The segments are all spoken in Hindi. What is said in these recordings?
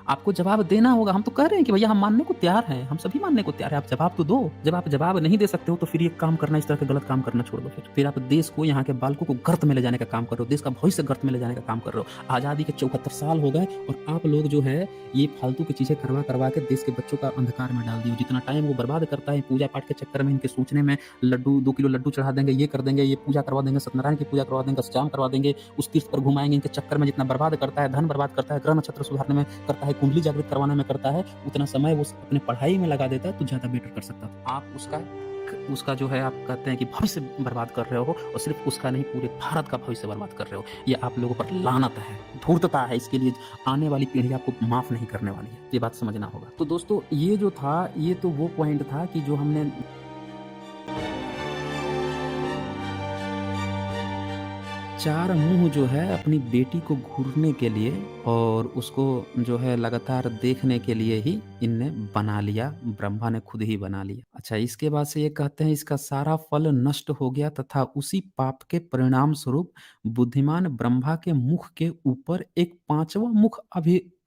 आपको जवाब देना होगा। हम तो कह रहे हैं कि भैया हम मानने को तैयार हैं, हम सभी मानने को तैयार हैं, आप जवाब तो दो। जब आप जवाब नहीं दे सकते हो तो फिर ये काम करना, इस तरह के गलत काम करना छोड़ दो फिर। फिर आप देश को, यहाँ के बालकों को गर्त में ले जाने का काम कर रहे हो, देश का भविष्य गर्त में ले जाने का काम कर रहे हो। आज़ादी के 74 साल हो गए और आप लोग जो है ये फालतू की चीज़ें करवा के देश के बच्चों का अंधकार में डाल दिए हो। जितना टाइम वो बर्बाद करता है पूजा पाठ के चक्कर में, इनके सोचने में, लड्डू 2 किलो लड्डू चढ़ा देंगे, ये कर देंगे, ये पूजा करवा देंगे, सत्यनारायण की पूजा करवा देंगे, अष्टयाम करवा देंगे, उस तीर्थ पर घुमाएँगे, इनके चक्कर में जितना बर्बाद करता है, धन बर्बाद करता है, ग्रह नक्षत्र सुधारने में करता है, कुंडली जागृत करवाने में करता है, उतना समय वो अपने पढ़ाई में लगा देता है तो ज़्यादा बेटर कर सकता था। आप उसका जो है आप कहते हैं कि भविष्य बर्बाद कर रहे हो, और सिर्फ उसका नहीं पूरे भारत का भविष्य बर्बाद कर रहे हो। ये आप लोगों पर लानत है, धूर्तता है, इसके लिए आने वाली पीढ़ी आपको माफ नहीं करने वाली है। ये बात समझना होगा। तो दोस्तों ये जो था, ये तो वो पॉइंट था कि जो हमने चार मुंह जो है अपनी बेटी को घूरने के लिए और उसको जो है लगातार देखने के लिए ही इनने बना लिया, ब्रह्मा ने खुद ही बना लिया। अच्छा, इसके बाद से ये कहते हैं इसका सारा फल नष्ट हो गया तथा उसी पाप के परिणाम स्वरूप बुद्धिमान ब्रह्मा के मुख के ऊपर एक पांचवा मुख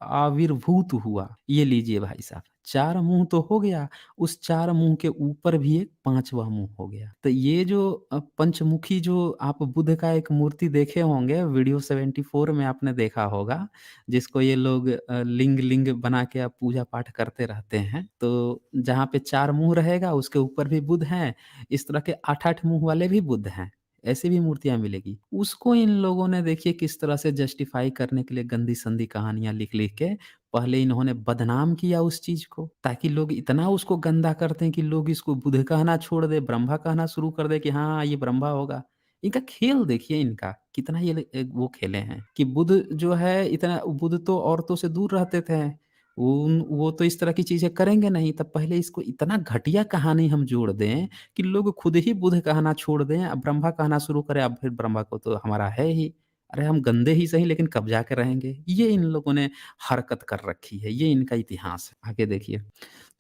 आविर्भूत हुआ। ये लीजिए भाई साहब, चार मुंह तो हो गया, उस चार मुंह के ऊपर भी एक पांचवा मुंह हो गया। तो ये जो पंचमुखी जो आप बुद्ध का एक मूर्ति देखे होंगे वीडियो 74 में आपने देखा होगा, जिसको ये लोग लिंग लिंग बना के अब पूजा पाठ करते रहते हैं। तो जहाँ पे चार मुंह रहेगा उसके ऊपर भी बुद्ध हैं, इस तरह के 8-8 मुंह वाले भी बुद्ध हैं। ऐसी भी मूर्तियाँ मिलेगी। उसको इन लोगों ने देखिए किस तरह से जस्टिफाई करने के लिए गंदी-संदी कहानियाँ लिख-लिख के पहले इन्होंने बदनाम किया उस चीज़ को, ताकि लोग इतना उसको गंदा करते हैं कि लोग इसको बुध कहना छोड़ दें, ब्रह्मा कहना शुरू कर दें कि हाँ, ये ब्रह्मा होगा। इनका खेल देखिए इनका, कितना ये वो खेले हैं कि बुध जो है इतना, बुध तो औरतों से दूर रहते थे। वो तो इस तरह की चीज़ें करेंगे नहीं, तब पहले इसको इतना घटिया कहानी हम जोड़ दें कि लोग खुद ही बुध कहना छोड़ दें, अब ब्रह्मा कहना शुरू करें, अब फिर ब्रह्मा को तो हमारा है ही। अरे हम गंदे ही सही लेकिन कब्ज़ा के रहेंगे। ये इन लोगों ने हरकत कर रखी है, ये इनका इतिहास है। आगे देखिए,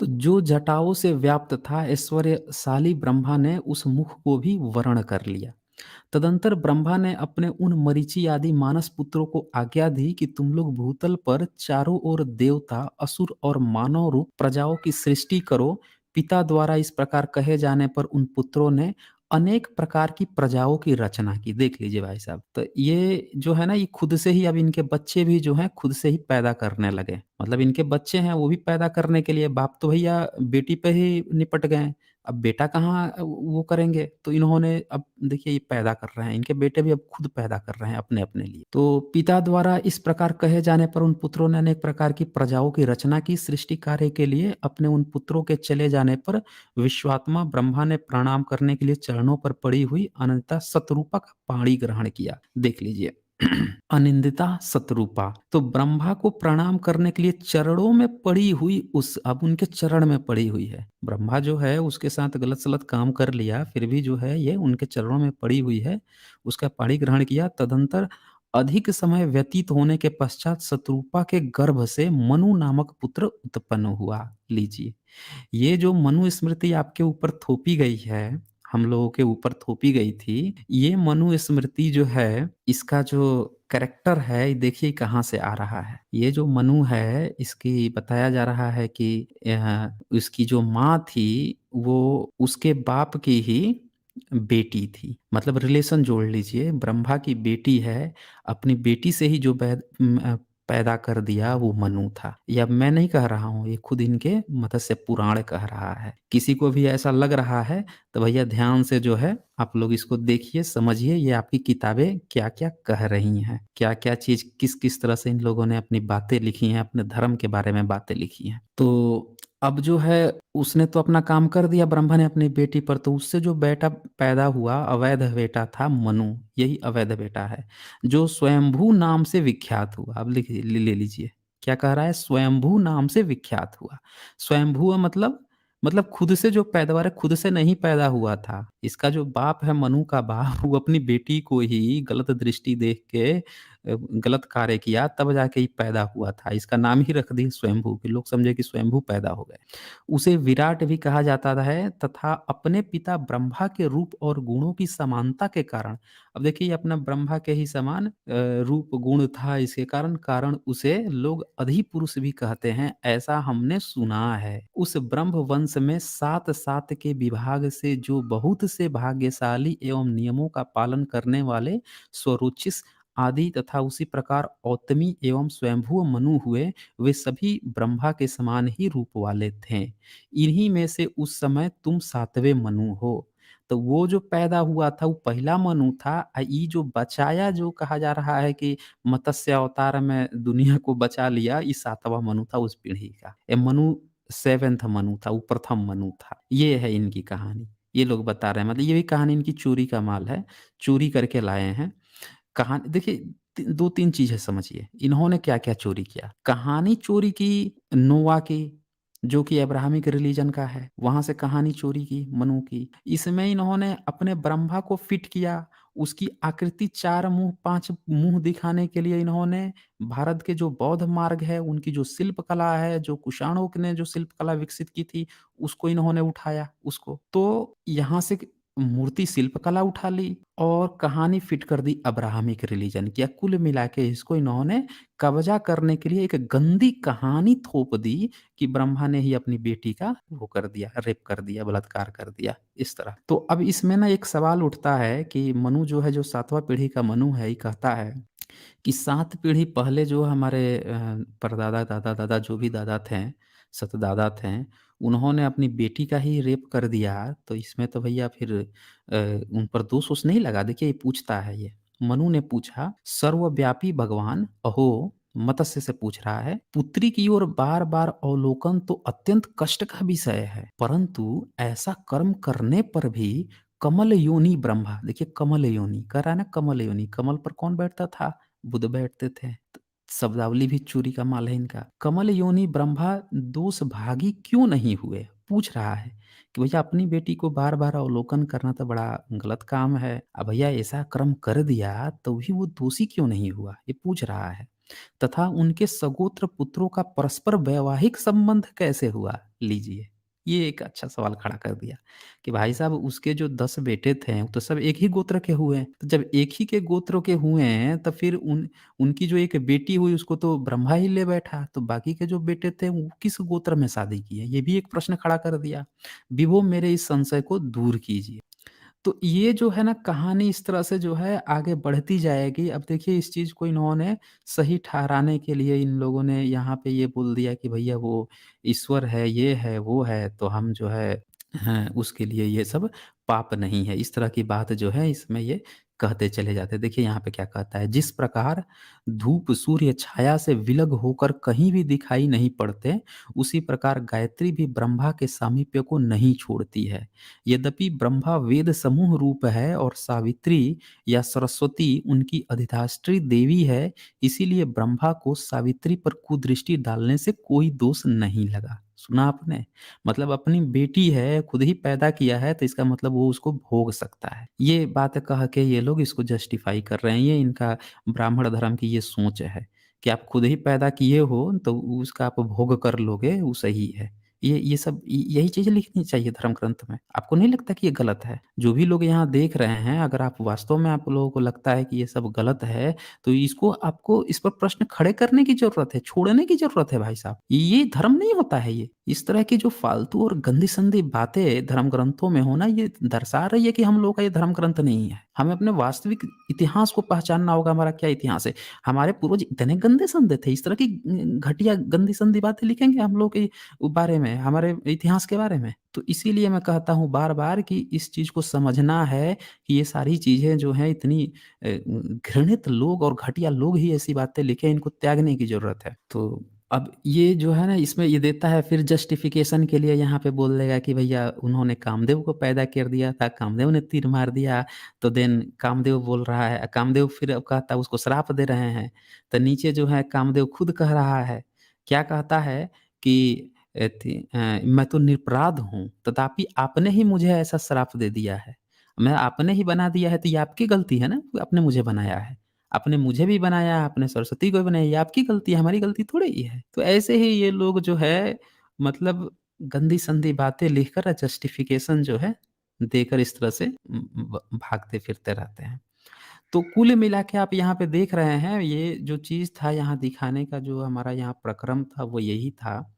तो जो जटाओं से व्याप्त था ऐश्वर्यशाली ब्रह्मा ने उस मुख को भी वर्ण कर लिया। तदंतर ब्रह्मा ने अपने उन मरीचि आदि मानस पुत्रों को आज्ञा दी कि तुम लोग भूतल पर चारों ओर देवता, असुर और मानव रूप प्रजाओं की सृष्टि करो। पिता द्वारा इस प्रकार कहे जाने पर उन पुत्रों ने अनेक प्रकार की प्रजाओं की रचना की। देख लीजिए भाई साहब, तो ये जो है ना, ये खुद से ही अब इनके बच्चे भी जो हैं खुद से ही पैदा करने लगे। मतलब इनके बच्चे हैं वो भी पैदा करने के लिए, बाप तो भैया बेटी पे ही निपट गए। अब बेटा कहाँ वो करेंगे, तो इन्होंने अब देखिए ये पैदा कर रहे हैं, इनके बेटे भी अब खुद पैदा कर रहे हैं अपने-अपने लिए। तो पिता द्वारा इस प्रकार कहे जाने पर उन पुत्रों ने अनेक प्रकार की प्रजाओं की रचना की। सृष्टि कार्य के लिए अपने उन पुत्रों के चले जाने पर विश्वात्मा ब्रह्मा ने प्रणाम करने के लिए चरणों पर पड़ी हुई अनंता शतरूपा का पाणी ग्रहण किया। देख लीजिए अनिंदिता शतरूपा, तो ब्रह्मा को प्रणाम करने के लिए चरणों में पड़ी हुई, उस अब उनके चरण में पड़ी हुई है। ब्रह्मा जो है उसके साथ गलत-सलत काम कर लिया, फिर भी जो है ये उनके चरणों में पड़ी हुई है, उसका पाणी ग्रहण किया। तदंतर अधिक समय व्यतीत होने के पश्चात शतरूपा के गर्भ से मनु नामक पुत्र उत्पन्न हुआ। लीजिए, ये जो मनुस्मृति आपके ऊपर थोपी गई है, हम लोगों के ऊपर थोपी गई थी, ये मनुस्मृति जो है, इसका जो कैरेक्टर है, ये देखिए कहाँ से आ रहा है। ये जो मनु है, इसकी बताया जा रहा है कि इसकी जो माँ थी, वो उसके बाप की ही बेटी थी। मतलब रिलेशन जोड़ लीजिए, ब्रह्मा की बेटी है, अपनी बेटी से ही जो पैदा कर दिया वो मनु था। या मैं नहीं कह रहा हूँ, ये खुद इनके मत्स्य पुराण कह रहा है। किसी को भी ऐसा लग रहा है तो भैया ध्यान से जो है आप लोग इसको देखिए, समझिए ये आपकी किताबें क्या-क्या कह रही हैं। क्या-क्या चीज़ किस-किस तरह से इन लोगों ने अपनी बातें लिखी हैं, अपने धर्म के बारे में बातें लिखी हैं। तो अब जो है उसने तो अपना काम कर दिया ब्रह्मा ने अपनी बेटी पर, तो उससे जो बेटा पैदा हुआ अवैध बेटा था मनु, यही अवैध बेटा है, जो स्वयंभू नाम से विख्यात हुआ। अब लिखिए, ले लीजिए, क्या कह रहा है, स्वयंभू नाम से विख्यात हुआ। स्वयंभू मतलब खुद से जो पैदावार है, खुद से नहीं पैदा हुआ था। इसका जो बाप है, मनु का बाप, वो अपनी बेटी को ही गलत दृष्टि देख के गलत कार्य किया तब जाके ये पैदा हुआ था। इसका नाम ही रख दिए स्वयंभू कि लोग समझे कि स्वयंभू पैदा हो गए। उसे विराट भी कहा जाता है तथा अपने पिता ब्रह्मा के रूप और गुणों की समानता के कारण, अब देखिए ये अपना ब्रह्मा के ही समान रूप गुण था, इसके कारण उसे लोग अधिपुरुष भी कहते हैं, ऐसा हमने सुना है। उस ब्रह्म वंश में सात सात के विभाग से जो बहुत से भाग्यशाली एवं नियमों का पालन करने वाले स्वरोचिष आदि तथा उसी प्रकार औतमी एवं स्वयंभू मनु हुए, वे सभी ब्रह्मा के समान ही रूप वाले थे। इन्हीं में से उस समय तुम सातवें मनु हो। तो वो जो पैदा हुआ था वो पहला मनु था। ये जो बचाया जो कहा जा रहा है कि मत्स्य अवतार में दुनिया को बचा लिया, ये सातवां मनु था उस पीढ़ी का। ये मनु सेवेंथ मनु था, वो प्रथम मनु था। ये है इनकी कहानी। ये लोग बता रहे हैं, मतलब ये भी कहानी इनकी चोरी का माल है, चोरी करके लाए हैं। कहानी देखिए, 2-3 चीज़ें समझिए, इन्होंने क्या-क्या चोरी किया। कहानी चोरी की नोआ की, जो कि अब्राहमिक रिलीजन का है, वहाँ से कहानी चोरी की मनु की। इसमें इन्होंने अपने ब्रह्मा को फिट किया, उसकी आकृति 4 मुँह 5 मुँह दिखाने के लिए इन्होंने भारत के जो बौद्ध मार्ग है, उनकी जो शिल्प कला है, जो कुषाणों ने जो शिल्प कला विकसित की थी, उसको इन्होंने उठाया उसको। तो यहाँ से मूर्ति शिल्प कला उठा ली और कहानी फिट कर दी अब्राहमिक रिलीजन की। कुल मिला के इसको इन्होंने कब्जा करने के लिए एक गंदी कहानी थोप दी कि ब्रह्मा ने ही अपनी बेटी का वो कर दिया, रेप कर दिया, बलात्कार कर दिया, इस तरह। तो अब इसमें ना एक सवाल उठता है कि मनु जो है, जो 7वां पीढ़ी का मनु है, ये कहता है कि 7 पीढ़ी पहले जो हमारे परदादा, दादा-दादा जो भी दादा थे, सतदादा थे, उन्होंने अपनी बेटी का ही रेप कर दिया, तो इसमें तो भैया फिर उन पर दोष-वोष नहीं लगा। देखिए ये पूछता है ये, मनु ने पूछा, सर्वव्यापी भगवान अहो, मत्स्य से पूछ रहा है, पुत्री की ओर बार-बार अवलोकन तो अत्यंत कष्ट का विषय है, परंतु ऐसा कर्म करने पर भी कमल योनि ब्रह्मा, देखिए कमल योनि, कह रहा है ना कमल योनि, कमल पर कौन बैठता था? बुध बैठते थे। तो शब्दावली भी चोरी का माल है इनका। कमल योनि ब्रह्मा दोष भागी क्यों नहीं हुए? पूछ रहा है कि भैया अपनी बेटी को बार-बार अवलोकन करना तो बड़ा गलत काम है। अब भैया ऐसा कर्म कर दिया तो भी वो दोषी क्यों नहीं हुआ? ये पूछ रहा है। तथा उनके सगोत्र पुत्रों का परस्पर वैवाहिक संबंध कैसे हुआ? लीजिए, ये एक अच्छा सवाल खड़ा कर दिया कि भाई साहब उसके जो 10 बेटे थे, वो तो सब एक ही गोत्र के हुए। तो जब एक ही के गोत्र के हुए हैं, तो फिर उनकी जो एक बेटी हुई उसको तो ब्रह्मा ही ले बैठा, तो बाकी के जो बेटे थे वो किस गोत्र में शादी किए? ये भी एक प्रश्न खड़ा कर दिया। विभो मेरे इस संशय को दूर कीजिए। तो ये जो है ना कहानी इस तरह से जो है आगे बढ़ती जाएगी। अब देखिए इस चीज़ को इन्होंने सही ठहराने के लिए इन लोगों ने यहाँ पे ये बोल दिया कि भैया वो ईश्वर है, ये है, वो है, तो हम जो है हैं, उसके लिए ये सब पाप नहीं है। इस तरह की बात जो है इसमें ये कहते चले जाते हैं। देखिए यहाँ पे क्या कहता है, जिस प्रकार धूप सूर्य छाया से विलग होकर कहीं भी दिखाई नहीं पड़ते, उसी प्रकार गायत्री भी ब्रह्मा के सामीप्य को नहीं छोड़ती है। यद्यपि ब्रह्मा वेद समूह रूप है और सावित्री या सरस्वती उनकी अधिष्ठात्री देवी है, इसीलिए ब्रह्मा को सावित्री पर कुदृष्टि डालने से कोई दोष नहीं लगा। सुना आपने? मतलब अपनी बेटी है, खुद ही पैदा किया है, तो इसका मतलब वो उसको भोग सकता है। ये बात कह के ये लोग इसको जस्टिफ़ाई कर रहे हैं। ये इनका ब्राह्मण धर्म की ये सोच है कि आप खुद ही पैदा किए हो, तो उसका आप भोग कर लोगे, वो सही है। ये सब यही चीज़ें लिखनी चाहिए धर्म ग्रंथ में। आपको नहीं लगता कि ये गलत है? जो भी लोग यहाँ देख रहे हैं, अगर आप वास्तव में आप लोगों को लगता है कि ये सब गलत है, तो इसको आपको इस पर प्रश्न खड़े करने की ज़रूरत है, छोड़ने की ज़रूरत है भाई साहब। ये धर्म नहीं होता है ये। इस तरह की जो फालतू और गंदी-संदी बातें धर्म ग्रंथों में हो ना, ये दर्शा रही है कि हम लोगों का ये धर्म ग्रंथ नहीं है। हमें अपने वास्तविक इतिहास को पहचानना होगा, हमारा क्या इतिहास है। हमारे पूर्वज इतने गंदे-संदे थे, इस तरह की घटिया गंदी-संदी बातें लिखेंगे हम लोग के बारे में, हमारे इतिहास के बारे में। तो इसीलिए मैं कहता हूँ बार-बार कि इस चीज़ को समझना है कि ये सारी चीज़ें जो हैं इतनी घृणित लोग और घटिया लोग ही ऐसी बातें लिखे, इनको त्यागने की ज़रूरत है। तो अब ये जो है ना इसमें ये देता है फिर जस्टिफ़िकेशन के लिए यहाँ पे बोल देगा कि भैया उन्होंने कामदेव को पैदा कर दिया था, कामदेव ने तीर मार दिया, तो देन कामदेव बोल रहा है, कामदेव फिर अब कहता है उसको श्राप दे रहे हैं। तो नीचे जो है कामदेव खुद कह रहा है, क्या कहता है कि मैं तो निरपराध हूँ, तथापि आपने ही मुझे ऐसा श्राप दे दिया है। मैं आपने ही बना दिया है तो ये आपकी गलती है ना, आपने मुझे बनाया है। आपने मुझे भी बनाया, आपने सरस्वती को भी बनाया, ये आपकी गलती है, हमारी गलती थोड़ी ही है। तो ऐसे ही ये लोग जो है मतलब गंदी-संदी बातें लिखकर जस्टिफ़िकेशन जो है देकर इस तरह से भागते फिरते रहते हैं। तो कुल मिला के आप यहाँ पे देख रहे हैं, ये जो चीज़ था यहाँ दिखाने का जो हमारा यहाँ प्रक्रम था वो यही था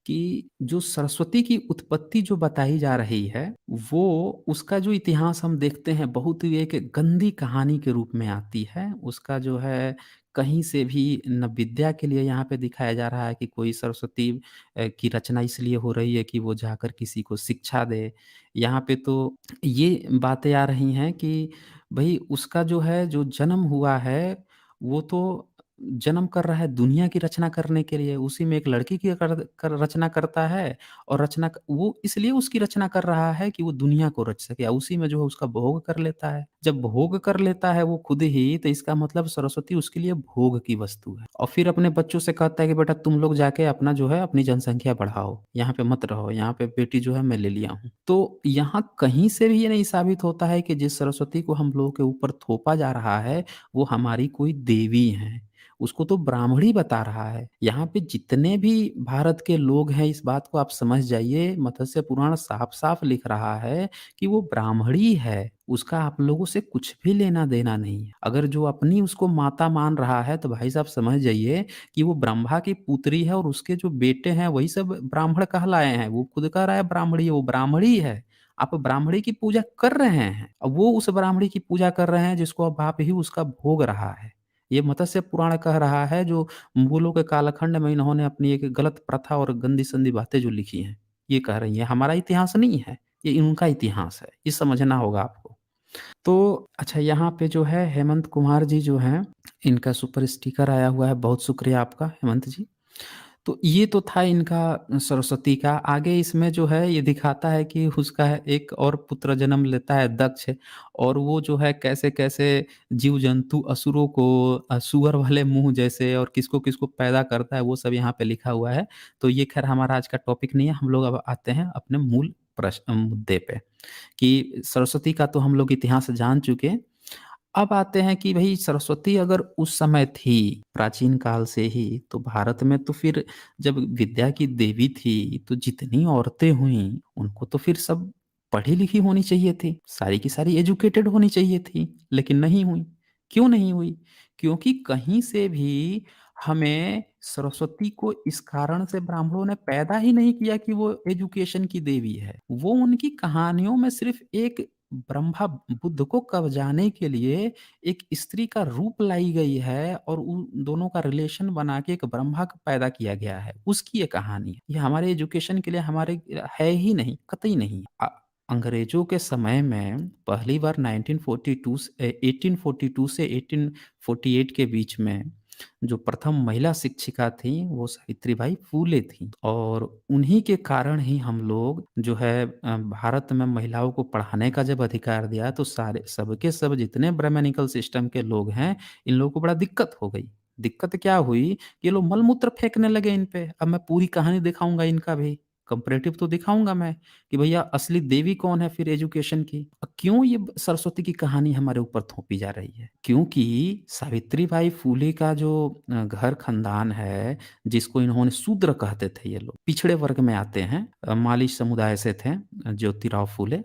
कि जो सरस्वती की उत्पत्ति जो बताई जा रही है, वो उसका जो इतिहास हम देखते हैं बहुत ही एक गंदी कहानी के रूप में आती है। उसका जो है कहीं से भी न विद्या के लिए यहाँ पे दिखाया जा रहा है कि कोई सरस्वती की रचना इसलिए हो रही है कि वो जाकर किसी को शिक्षा दे। यहाँ पे तो ये बातें आ रही हैं कि भई उसका जो है जो जन्म हुआ है, वो तो जन्म कर रहा है दुनिया की रचना करने के लिए, उसी में एक लड़की की रचना करता है और रचना क वो इसलिए उसकी रचना कर रहा है कि वो दुनिया को रच सके और उसी में जो है उसका भोग कर लेता है। जब भोग कर लेता है वो खुद ही, तो इसका मतलब सरस्वती उसके लिए भोग की वस्तु है और फिर अपने बच्चों से कहता है कि बेटा तुम लोग जाके अपना जो है अपनी जनसंख्या बढ़ाओ, यहाँ पे मत रहो, यहाँ पे बेटी जो है मैं ले लिया हूँ। तो यहाँ कहीं से भी ये नहीं साबित होता है कि जिस सरस्वती को हम लोगों के ऊपर थोपा जा रहा है, वो हमारी कोई देवी हैं। उसको तो ब्राह्मण बता रहा है। यहाँ पे जितने भी भारत के लोग हैं इस बात को आप समझ जाइए, मत्स्य पुराण साफ-साफ लिख रहा है कि वो ब्राह्मणी है। उसका आप लोगों से कुछ भी लेना-देना नहीं है। अगर जो अपनी उसको माता मान रहा है तो भाई साहब समझ जाइए कि वो ब्रह्मा की पुत्री है और उसके जो बेटे हैं वही सब ब्राह्मण कहलाए हैं। वो खुद कह रहा है ब्राह्मणी, वो ब्राह्मणी है। आप ब्राह्मणी की पूजा कर रहे हैं और वो उस ब्राह्मणी की पूजा कर रहे हैं जिसको अब आप ही उसका भोग रहा है। ये मत्स्य पुराण कह रहा है जो मुगलों के कालखंड में इन्होंने अपनी एक गलत प्रथा और गंदी-संदी बातें जो लिखी हैं, ये कह रही हैं। हमारा इतिहास नहीं है, ये इनका इतिहास है। ये समझना होगा आपको। तो अच्छा यहाँ पे जो है हेमंत कुमार जी जो हैं, इनका सुपर स्टिकर आया हुआ है। बहुत शुक्रिया आपका हेमंत जी। तो ये तो था इनका सरस्वती का। आगे इसमें जो है ये दिखाता है कि उसका एक और पुत्र जन्म लेता है दक्ष और वो जो है कैसे-कैसे जीव-जंतु असुरों को सूअर वाले मुँह जैसे और किसको-किसको पैदा करता है वो सब यहाँ पे लिखा हुआ है। तो ये ख़ैर हमारा आज का टॉपिक नहीं है। हम लोग अब आते हैं अपने मूल मुद्दे पे कि सरस्वती का तो हम लोग इतिहास जान चुके। अब आते हैं कि भई सरस्वती अगर उस समय थी, प्राचीन काल से ही, तो भारत में तो फिर जब विद्या की देवी थी, तो जितनी औरतें हुईं, उनको तो फिर सब पढ़ी-लिखी होनी चाहिए थी, सारी की सारी एजुकेटेड होनी चाहिए थी, लेकिन नहीं हुईं। क्यों नहीं हुई? क्योंकि कहीं से भी हमें सरस्वती को इस कारण से ब्राह्मणों ने पैदा ही नहीं किया कि वो एजुकेशन की देवी है। वो उनकी कहानियों में सिर्फ़ एक ब्रह्मा बुद्ध को कब्जाने के लिए एक स्त्री का रूप लाई गई है और उन दोनों का रिलेशन बना के एक ब्रह्मा को पैदा किया गया है, उसकी ये कहानी है। ये हमारे एजुकेशन के लिए हमारे है ही नहीं, कतई नहीं। अंग्रेज़ों के समय में पहली बार 1942 से 1842 से 1848 के बीच में जो प्रथम महिला शिक्षिका थीं, वो सावित्रीबाई फूले थीं और उन्हीं के कारण ही हम लोग जो है भारत में महिलाओं को पढ़ाने का जब अधिकार दिया तो सारे सब के सब जितने ब्राह्मणिकल सिस्टम के लोग हैं, इन लोगों को बड़ा दिक्कत हो गई। दिक्कत क्या हुई, ये लोग मल-मूत्र फेंकने लगे इन पे। अब मैं पूरी कहानी दिखाऊँगा इनका भी, कंपैरेटिव तो दिखाऊँगा मैं कि भैया असली देवी कौन है फिर एजुकेशन की। क्यों ये सरस्वती की कहानी हमारे ऊपर थोपी जा रही है? क्योंकि सावित्रीबाई फूले का जो घर खानदान है, जिसको इन्होंने शूद्र कहते थे ये लोग, पिछड़े वर्ग में आते हैं। माली समुदाय से थे ज्योतिराव फूले।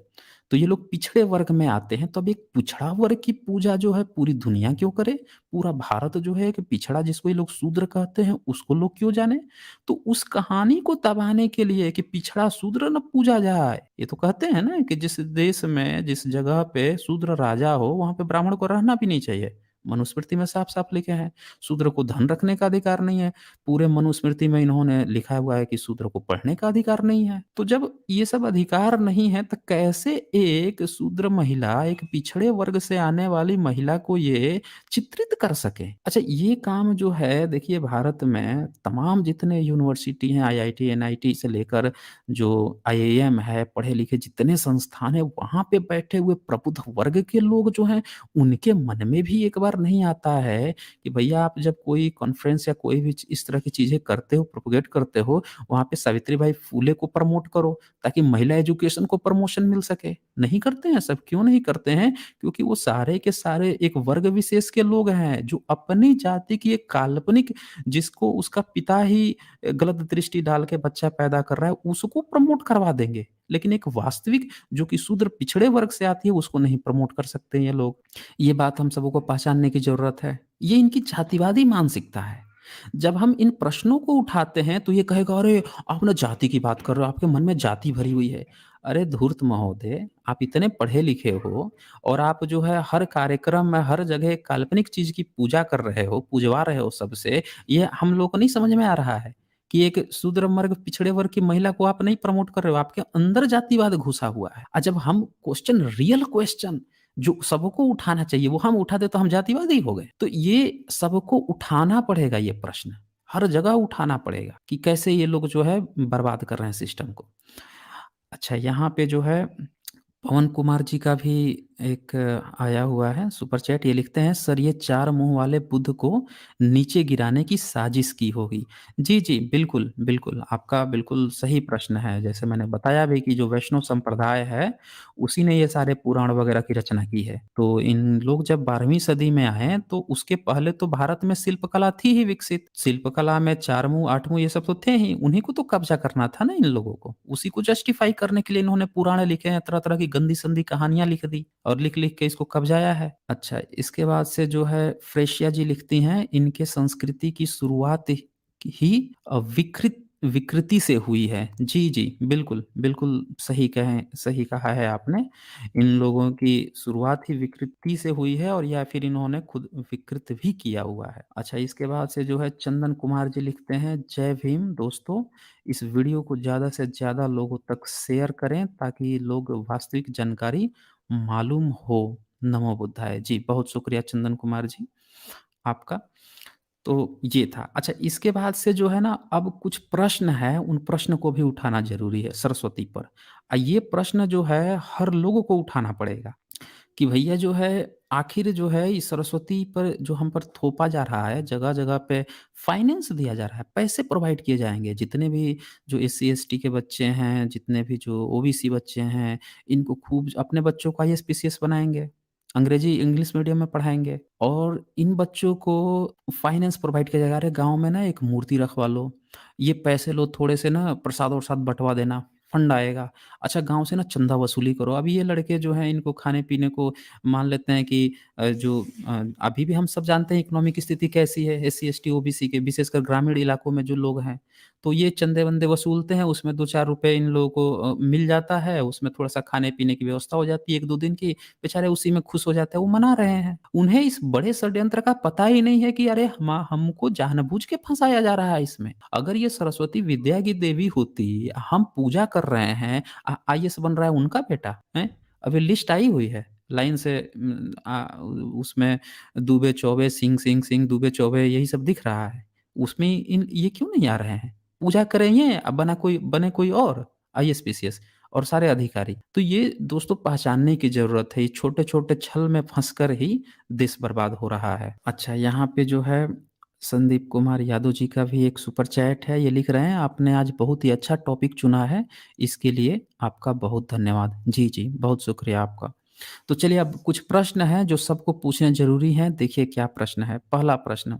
तो ये लोग पिछड़े वर्ग में आते हैं, तो अब एक पिछड़ा वर्ग की पूजा जो है पूरी दुनिया क्यों करे? पूरा भारत जो है एक पिछड़ा जिसको ये लोग शूद्र कहते हैं, उसको लोग क्यों जाने? तो उस कहानी को दबाने के लिए कि पिछड़ा शूद्र न पूजा जाए। ये तो कहते हैं ना कि जिस देश में, जिस जगह पे शूद्र राजा हो, वहाँ पे ब्राह्मण को रहना भी नहीं चाहिए। मनुस्मृति में साफ-साफ लिखे हैं। शूद्र को धन रखने का अधिकार नहीं है। पूरे मनुस्मृति में इन्होंने लिखा हुआ है कि शूद्र को पढ़ने का अधिकार नहीं है। तो जब ये सब अधिकार नहीं है, तो कैसे एक शूद्र महिला, एक पिछड़े वर्ग से आने वाली महिला को ये चित्रित कर सके? अच्छा, ये काम जो है देखिए भारत में तमाम जितने यूनिवर्सिटी हैं, आईआईटी, एनआईटी से लेकर जो आईआईएम है, पढ़े-लिखे जितने संस्थान हैं, वहाँ पे बैठे हुए प्रबुद्ध वर्ग के लोग जो हैं, उनके मन में भी एक बार पर नहीं आता है कि भैया आप जब कोई कॉन्फ्रेंस या कोई भी इस तरह की चीज़ें करते हो, प्रोपेगेट करते हो, वहाँ पे सावित्रीबाई फुले को प्रमोट करो ताकि महिला एजुकेशन को प्रमोशन मिल सके। नहीं करते हैं सब, क्यों नहीं करते हैं? क्योंकि वो सारे के सारे एक वर्ग विशेष के लोग हैं जो अपनी जाति की एक काल्पनिक, जिसको उसका पिता ही गलत दृष्टि डाल के बच्चा पैदा कर रहा है, उसको प्रमोट करवा देंगे। लेकिन एक वास्तविक जो कि शूद्र पिछड़े वर्ग से आती है, उसको नहीं प्रमोट कर सकते ये लोग। ये बात हम सबों को पहचानने की ज़रूरत है। ये इनकी जातिवादी मानसिकता है। जब हम इन प्रश्नों को उठाते हैं तो ये कहेगा, अरे! आप ना जाति की बात कर रहे हो, आपके मन में जाति भरी हुई है। अरे धूर्त महोदय! आप इतने पढ़े-लिखे हो और आप जो है हर कार्यक्रम में, हर जगह एक काल्पनिक चीज़ की पूजा कर रहे हो, पूजवा रहे हो सबसे, ये हम लोग को नहीं समझ में आ रहा है कि एक शूद्र वर्ग, पिछड़े वर्ग की महिला को आप नहीं प्रमोट कर रहे हो, आपके अंदर जातिवाद घुसा हुआ है। जब हम क्वेश्चन, रियल क्वेश्चन जो सबको उठाना चाहिए, वो हम उठा दें तो हम जातिवादी हो गए। तो ये सबको उठाना पड़ेगा ये प्रश्न, हर जगह उठाना पड़ेगा कि कैसे ये लोग जो है बर्बाद कर रहे हैं सिस्टम को। अच्छा, यहाँ पे जो है पवन कुमार जी का भी एक आया हुआ है सुपर चैट। ये लिखते हैं, सर ये 4 मुँह वाले बुद्ध को नीचे गिराने की साजिश की होगी। जी, जी, बिल्कुल, बिल्कुल, आपका बिल्कुल सही प्रश्न है। जैसे मैंने बताया भी कि जो वैष्णव संप्रदाय है, उसी ने ये सारे पुराण वगैरह की रचना की है। तो इन लोग जब 12वीं सदी में आए, तो उसके पहले तो भारत में शिल्पकला थी ही विकसित। शिल्पकला में 4 मुँह, 8 मुँह ये सब तो थे ही, उन्हीं को तो कब्ज़ा करना था ना इन लोगों को। उसी को जस्टिफ़ाई करने के लिए इन्होंने पुराण लिखे हैं, तरह-तरह की गंदी-संदी कहानियाँ लिख दी और लिख-लिख के इसको कब्ज़ाया है। अच्छा, इसके बाद से जो है फ्रेशिया जी लिखती हैं, इनके संस्कृति की शुरुआत ही विकृति से हुई है। जी, जी, बिल्कुल, बिल्कुल सही कहा है आपने। इन लोगों की शुरुआत ही विकृति से हुई है और या फिर इन्होंने खुद विकृत भी किया हुआ है। अच्छा, इसके बाद से जो है चंदन कुमार जी लिखते हैं, जय भीम दोस्तों, इस वीडियो को ज़्यादा से ज़्यादा लोगों तक शेयर करें ताकि लोग वास्तविक जानकारी मालूम हो। नमो बुद्धाय। जी, बहुत शुक्रिया चंदन कुमार जी, आपका। तो ये था। अच्छा, इसके बाद से जो है ना, अब कुछ प्रश्न हैं, उन प्रश्न को भी उठाना ज़रूरी है सरस्वती पर। ये प्रश्न जो है हर लोगों को उठाना पड़ेगा कि भैया जो है, आखिर जो है इस सरस्वती पर जो हम पर थोपा जा रहा है, जगह-जगह पे फाइनेंस दिया जा रहा है, पैसे प्रोवाइड किए जाएँगे। जितने भी जो एससी, एसटी के बच्चे हैं, जितने भी जो ओबीसी बच्चे हैं, इनको खूब अपने बच्चों को आईएएस, पीसीएस बनाएँगे। अंग्रेजी इंग्लिश मीडियम में पढ़ाएँगे और इन बच्चों को फाइनेंस प्रोवाइड किया जाएगा। अरे गाँव में ना एक मूर्ति रखवा लो, ये पैसे लो, थोड़े से ना प्रसाद-वरसाद बँटवा देना, फंड आएगा। अच्छा, गाँव से ना चंदा वसूली करो। अभी ये लड़के जो हैं, इनको खाने-पीने को मान लेते हैं कि अभी भी हम सब जानते हैं इकोनॉमिक स्थिति कैसी है एससी, एसटी, ओबीसी के, विशेषकर ग्रामीण इलाकों में जो लोग हैं। तो ये चंदे-वंदे वसूलते हैं, उसमें 2-4 रुपए इन लोगों को मिल जाता है, उसमें थोड़ा-सा खाने-पीने की व्यवस्था हो जाती है 1-2 दिन की, बेचारे उसी में खुश हो जाते हैं, वो मना रहे हैं। उन्हें इस बड़े षड्यंत्र का पता ही नहीं है कि अरे हमको जानबूझ के फँसाया जा रहा है इसमें। अगर ये सरस्वती विद्या की देवी होती, हम पूजा कर रहे हैं, आईएएस बन रहा है उनका बेटा, हैं? अभी लिस्ट आई हुई है, लाइन से उसमें दुबे, चौबे, सिंह, सिंह, सिंह, दुबे, चौबे यही सब दिख रहा है। उसमें इन ये क्यों नहीं आ रहे हैं? पूजा करें ये, अब बने कोई और आईएएस, पीसीएस और सारे अधिकारी। तो ये दोस्तों पहचानने की ज़रूरत है, ये छोटे-छोटे छल में फँसकर ही देश बर्बाद हो रहा है। अच्छा, यहाँ पे जो है संदीप कुमार यादव जी का भी एक सुपर चैट है, ये लिख रहे हैं, आपने आज बहुत ही अच्छा टॉपिक चुना है, इसके लिए आपका बहुत धन्यवाद। जी, जी, बहुत शुक्रिया आपका। तो चलिए, अब कुछ प्रश्न हैं जो सबको पूछने ज़रूरी हैं, देखिए क्या प्रश्न है। पहला प्रश्न,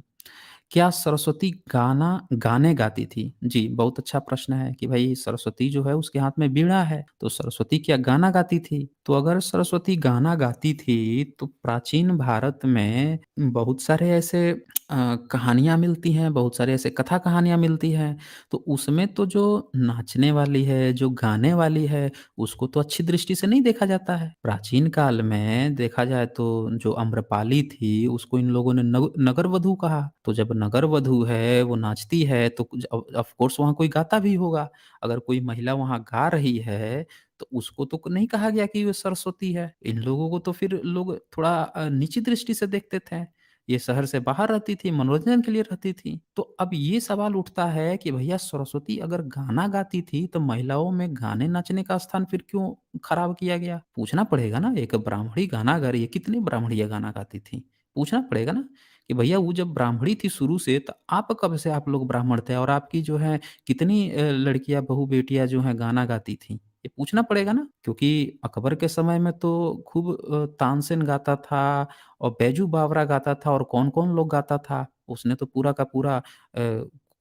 क्या सरस्वती गाने गाती थी? जी, बहुत अच्छा प्रश्न है कि भई सरस्वती जो है उसके हाथ में वीणा है, तो सरस्वती क्या गाना गाती थी? तो अगर सरस्वती गाना गाती थी, तो प्राचीन भारत में बहुत सारे ऐसे कहानियाँ मिलती हैं, बहुत सारे ऐसे कथा कहानियाँ मिलती हैं, तो उसमें तो जो नाचने वाली है, जो गाने वाली है, उसको तो अच्छी दृष्टि से नहीं देखा जाता है। प्राचीन काल में देखा जाए तो जो आम्रपाली थी, उसको इन लोगों ने नगरवधू कहा। तो जब नगरवधू है, वो नाचती है, तो कुछ ऑफ़ कोर्स वहाँ कोई गाता भी होगा। अगर कोई महिला वहाँ गा रही है, तो उसको तो नहीं कहा गया कि वो सरस्वती है। इन लोगों को तो फिर लोग थोड़ा नीची दृष्टि से देखते थे। ये शहर से बाहर रहती थी, मनोरंजन के लिए रहती थी। तो अब ये सवाल उठता है कि भैया सरस्वती अगर गाना गाती थी, तो महिलाओं में गाने नाचने का स्थान फिर क्यों खराब किया गया? पूछना पड़ेगा ना, एक ब्राह्मणी गाना गा रही है, कितनी ब्राह्मणियाँ गाना गाती थीं? पूछना पड़ेगा ना कि भैया वो जब ब्राह्मणी थी शुरू से तो आप कब से आप लोग ब्राह्मण थे और आपकी जो है कितनी लड़कियाँ बहू-बेटियाँ जो हैं गाना गाती थीं? ये पूछना पड़ेगा ना क्योंकि अकबर के समय में तो खूब तानसेन गाता था और बैजू बावरा गाता था और कौन-कौन लोग गाता था। उसने तो पूरा का पूरा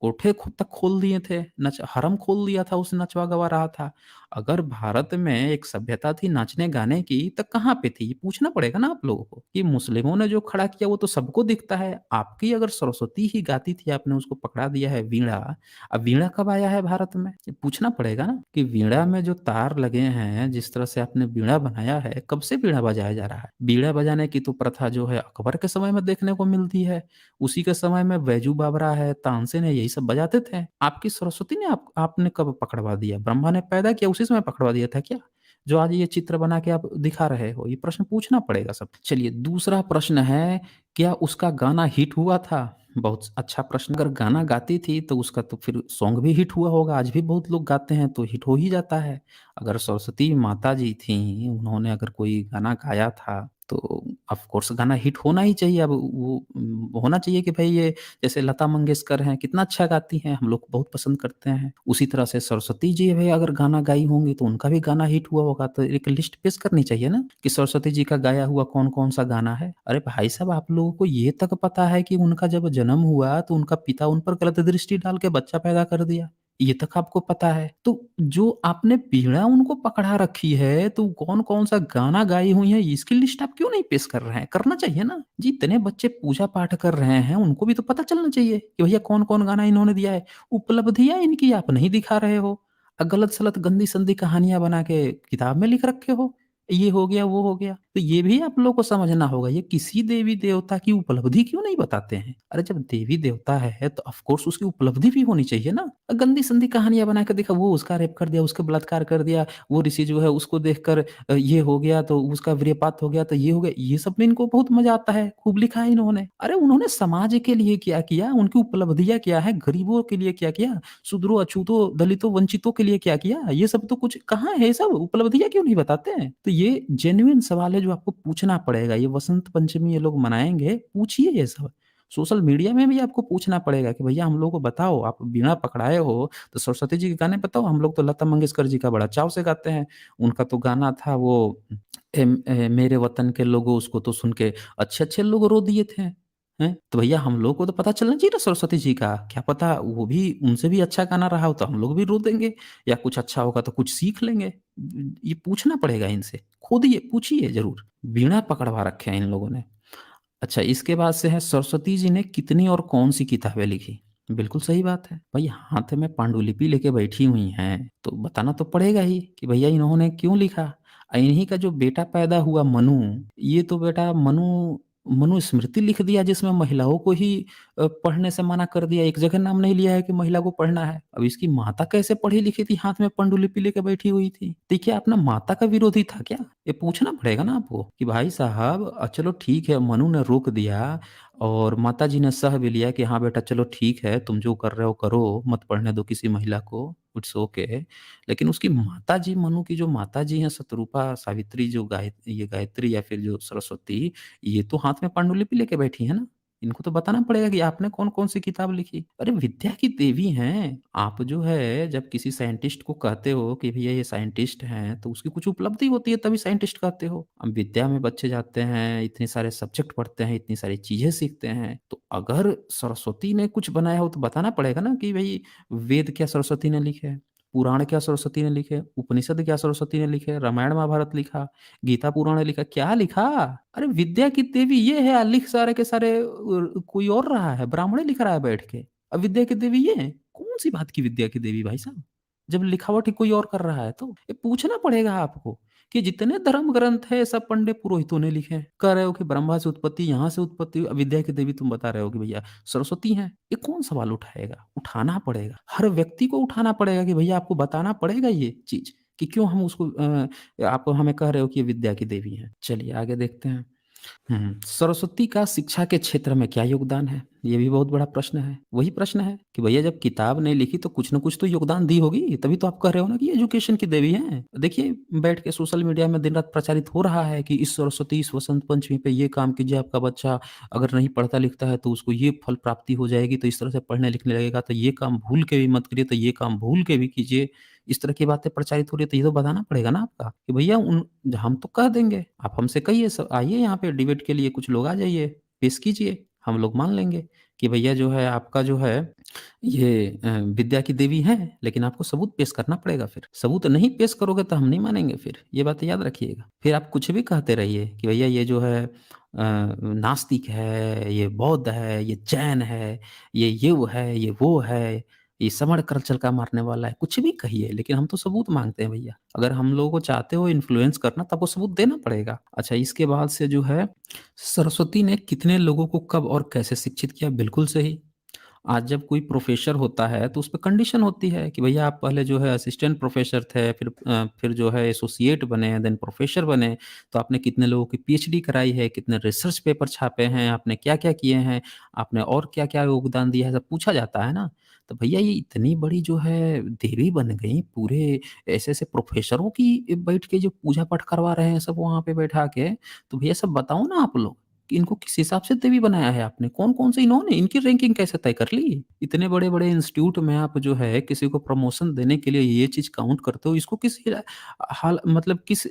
कोठे तक खोल दिए थे, नच हरम खोल दिया था, उस नचवा-गवा रहा था। अगर भारत में एक सभ्यता थी नाचने-गाने की, तो कहाँ पे थी? ये पूछना पड़ेगा ना आप लोगों को कि मुस्लिमों ने जो खड़ा किया वो तो सबको दिखता है। आपकी अगर सरस्वती ही गाती थी, आपने उसको पकड़ा दिया है वीणा, अब वीणा कब आया है भारत में? ये पूछना पड़ेगा ना कि वीणा में जो तार लगे हैं, जिस तरह से आपने वीणा बनाया है, कब से वीणा बजाया जा रहा है? वीणा बजाने की तो प्रथा जो है अकबर के समय में देखने को मिलती है। उसी के समय में बैजू बावरा है, तानसेन है, यही सब बजाते थे। आपकी सरस्वती ने आपने कब पकड़वा दिया? ब्रह्मा ने पैदा किया उसी समय पकड़वा दिया था क्या? जो आज ये चित्र बना के आप दिखा रहे हो, ये प्रश्न पूछना पड़ेगा सब। चलिए दूसरा प्रश्न है, क्या उसका गाना हिट हुआ था? बहुत अच्छा प्रश्न। अगर गाना गाती थी तो उसका तो फिर सॉन्ग भी हिट हुआ होगा, आज भी बहुत लोग गाते हैं तो हिट हो ही जाता है। अगर सरस्वती माता जी थीं, उन्होंने अगर कोई गाना गाया था तो ऑफ कोर्स गाना हिट होना ही चाहिए। अब वो होना चाहिए कि भई ये जैसे लता मंगेशकर हैं, कितना अच्छा गाती हैं, हम लोग बहुत पसंद करते हैं। उसी तरह से सरस्वती जी भी अगर गाना गाई होंगी तो उनका भी गाना हिट हुआ होगा, तो एक लिस्ट पेश करनी चाहिए ना कि सरस्वती जी का गाया हुआ कौन-कौन सा गाना है। अरे भाई साहब आप लोगों को ये तक पता है कि उनका जब जन्म हुआ तो उनका पिता उन पर गलत दृष्टि डाल के बच्चा पैदा कर दिया। ये तक आपको पता है। तो जो आपने वीणा उनको पकड़ा रखी है, तो कौन-कौन सा गाना गाई हुई हैं, इसकी लिस्ट आप क्यों नहीं पेश कर रहे हैं? करना चाहिए ना। जितने बच्चे पूजा-पाठ कर रहे हैं, उनको भी तो पता चलना चाहिए कि भैया कौन-कौन गाना इन्होंने दिया है। उपलब्धियाँ इनकी आप नहीं दिखा रहे हो। गलत-सलत, गंदी-संदी कहानियाँ बना के किताब में लिख रखे हो। ये हो गया, वो हो गया। तो ये भी आप लोगों को समझना होगा, ये किसी देवी-देवता की उपलब्धि क्यों नहीं बताते हैं? अरे जब देवी-देवता है तो ऑफ कोर्स उसकी उपलब्धि भी होनी चाहिए ना। गंदी-संदी कहानियाँ बना के देखा वो उसका रेप कर दिया, उसका बलात्कार कर दिया, वो ऋषि जो है उसको देखकर ये हो गया तो उसका वीर्यपात हो गया तो ये हो गया। ये सब में इनको बहुत मज़ा आता है, खूब लिखा है इन्होंने। अरे उन्होंने समाज के लिए क्या किया? उनकी उपलब्धियाँ क्या है? गरीबों के लिए क्या किया? शूद्रों, अछूतों, दलितों, वंचितों के लिए क्या किया? ये सब तो कुछ कहाँ है ये सब? उपलब्धियाँ क्यों नहीं बताते हैं? तो ये जेन्युइन सवाल है जो आपको पूछना पड़ेगा। ये वसंत पंचमी ये लोग मनाएँगे, पूछिए ये सब। सोशल मीडिया में भी आपको पूछना पड़ेगा कि भैया हम लोगों को बताओ, आप वीणा पकड़ाए हो, तो सरस्वती जी के गाने बताओ। हम लोग तो लता मंगेशकर जी का बड़ा चाव से गाते हैं। उनका तो गाना था वो मेरे वतन के लोगों, उसको तो सुन के अच्छे-अच्छे लोग रो दिए थे। हैं? तो भैया हम लोग को तो पता चलना चाहिए ना सरस्वती जी का। क्या पता वो भी उनसे भी अच्छा गाना रहा हो तो हम लोग भी रो देंगे या कुछ अच्छा होगा तो कुछ सीख लेंगे। ये पूछना पड़ेगा इनसे। खोदिए, पूछिए ज़रूर। वीणा पकड़वा रखे हैं इन लोगों ने। अच्छा, इसके बाद से है सरस्वती जी ने कितनी और कौन-सी किताबें लिखी? बिल्कुल सही बात है। भई हाथ में पांडुलिपि लेके बैठी हुई हैं, तो बताना तो पड़ेगा ही कि भैया इन्होंने क्यों लिखा? इन्हीं का जो बेटा पैदा हुआ मनु, ये तो बेटा मनु मनुस्मृति लिख दिया जिसमें महिलाओं को ही पढ़ने से मना कर दिया। एक जगह नाम नहीं लिया है कि महिला को पढ़ना है। अब इसकी माता कैसे पढ़ी-लिखी थी, हाथ में पांडुलिपि लेके बैठी हुई थी? देखिए अपना माता का विरोधी था क्या? ये पूछना पड़ेगा ना आपको कि भाई साहब चलो ठीक है मनु ने रोक दिया और माताजी ने सह भी लिया कि हाँ बेटा चलो ठीक है तुम जो कर रहे हो करो, मत पढ़ने दो किसी महिला को, इट्स ओके। लेकिन उसकी माताजी मनु की जो माताजी हैं शतरूपा, सावित्री जो ये गायत्री या फिर जो सरस्वती, ये तो हाथ में पांडुलिपि लेके बैठी हैं ना। इनको तो बताना पड़ेगा कि आपने कौन-कौन सी किताब लिखी। अरे विद्या की देवी हैं। आप जो है जब किसी साइंटिस्ट को कहते हो कि भैया ये साइंटिस्ट हैं, तो उसकी कुछ उपलब्धि होती है तभी साइंटिस्ट कहते हो। अब विद्या में बच्चे जाते हैं, इतने सारे सब्जेक्ट पढ़ते हैं, इतनी सारी चीज़ें सीखते हैं, तो अगर सरस्वती ने कुछ बनाया हो तो बताना पड़ेगा ना कि भई वेद क्या सरस्वती ने लिखे, पुराण क्या सरस्वती ने लिखे, उपनिषद क्या सरस्वती ने लिखे, रामायण महाभारत लिखा, गीता पुराण लिखा, क्या लिखा? अरे विद्या की देवी ये है, लिख सारे के सारे कोई और रहा है, ब्राह्मण लिख रहा है बैठ के। अब विद्या की देवी ये है? कौन-सी बात की विद्या की देवी भाई साहब? जब लिखावट ही कोई और कर रहा है तो? ये पूछना पड़ेगा आपको कि जितने धर्म ग्रंथ हैं सब पंडित पुरोहितों ने लिखे हैं। कह रहे हो कि ब्रह्मा से उत्पत्ति, यहाँ से उत्पत्ति, विद्या की देवी तुम बता रहे हो कि भैया सरस्वती हैं। ये कौन सवाल उठाएगा? उठाना पड़ेगा। हर व्यक्ति को उठाना पड़ेगा कि भैया आपको बताना पड़ेगा ये चीज़ कि क्यों हम उसको आप हमें कह रहे हो कि ये विद्या की देवी हैं। चलिए आगे देखते हैं। सरस्वती का शिक्षा के क्षेत्र में क्या योगदान है? ये भी बहुत बड़ा प्रश्न है। वही प्रश्न है कि भैया जब किताब नहीं लिखी तो कुछ न कुछ तो योगदान दी होगी, तभी तो आप कह रहे हो ना कि एजुकेशन की देवी हैं। देखिए बैठ के सोशल मीडिया में दिन-रात प्रचारित हो रहा है कि इस सरस्वती, इस वसंत पंचमी पे ये काम कीजिए, आपका बच्चा अगर नहीं पढ़ता-लिखता है तो उसको ये फल प्राप्ति हो जाएगी, तो इस तरह से पढ़ने-लिखने लगेगा, तो ये काम भूल के भी मत करिए, तो ये काम भूल के भी कीजिए। इस तरह की बातें प्रचारित हो रही है, तो ये तो बताना पड़ेगा ना आपका कि भैया उन हम तो कह देंगे, आप हमसे कहिए आइए यहाँ पे डिबेट के लिए कुछ लोग आ जाइए, पेश कीजिए, हम लोग मान लेंगे कि भैया जो है आपका जो है ये विद्या की देवी हैं, लेकिन आपको सबूत पेश करना पड़ेगा फिर। सबूत नहीं पेश करोगे तो हम नहीं मानेंगे फिर, ये बात याद रखिएगा। फिर आप कुछ भी कहते रहिए कि भैया ये जो है नास्तिक है, ये बौद्ध है, ये जैन है, ये वो है, ये वो है, ये समण कल्चर का मारने वाला है, कुछ भी कहिए लेकिन हम तो सबूत माँगते हैं भैया। अगर हम लोगों को चाहते हो इन्फ्लुएंस करना तब वो सबूत देना पड़ेगा। अच्छा इसके बाद से जो है सरस्वती ने कितने लोगों को कब और कैसे शिक्षित किया? बिल्कुल सही। आज जब कोई प्रोफ़ेसर होता है तो उसपे कंडीशन होती है कि भैया आप पहले जो है असिस्टेंट प्रोफ़ेसर थे, फिर जो है एसोसिएट बने, देन प्रोफ़ेसर बने, तो आपने कितने लोगों की पीएचडी कराई है, कितने रिसर्च पेपर छापे हैं, आपने क्या-क्या किए हैं, आपने और क्या-क्या योगदान दिया है, सब पूछा जाता है ना। तो भैया ये इतनी बड़ी जो है देवी बन गई, पूरे ऐसे-ऐसे प्रोफ़ेसरों की बैठ के जो पूजा-पाठ करवा रहे हैं सब वहाँ पे बैठा के, तो भैया सब बताओ ना आप लोग। कि इनको किस हिसाब से देवी बनाया है आपने? कौन-कौन से इन्होंने इनकी रैंकिंग कैसे तय कर ली? इतने बड़े-बड़े इंस्टीट्यूट में आप जो है किसी को प्रमोशन देने के लिए ये चीज़ काउंट करते हो, इसको किस हाल मतलब किस